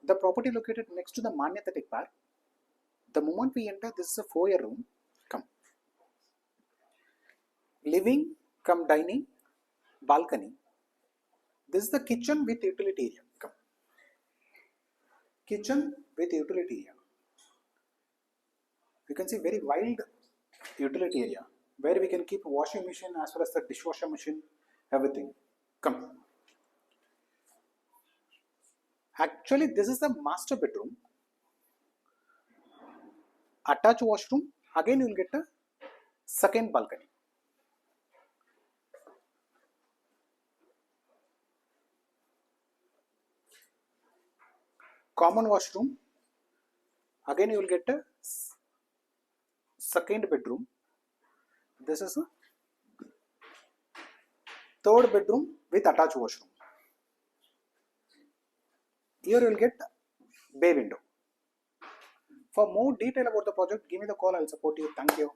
the property located next to the Manyata Tech Park. The moment we enter, this is a foyer room. Come. Living, come dining, balcony. This is the kitchen with utility area. Come. Kitchen with utility area. You can see very wide utility area where we can keep washing machine as well as the dishwasher machine, everything. Come. Actually, this is the master bedroom. Attached washroom. Again, you will get a second balcony. Common washroom. Again, you will get a second bedroom. This is a third bedroom with attached washroom. Here you will get bay window. For more detail about the project, give me the call. I will support you. Thank you.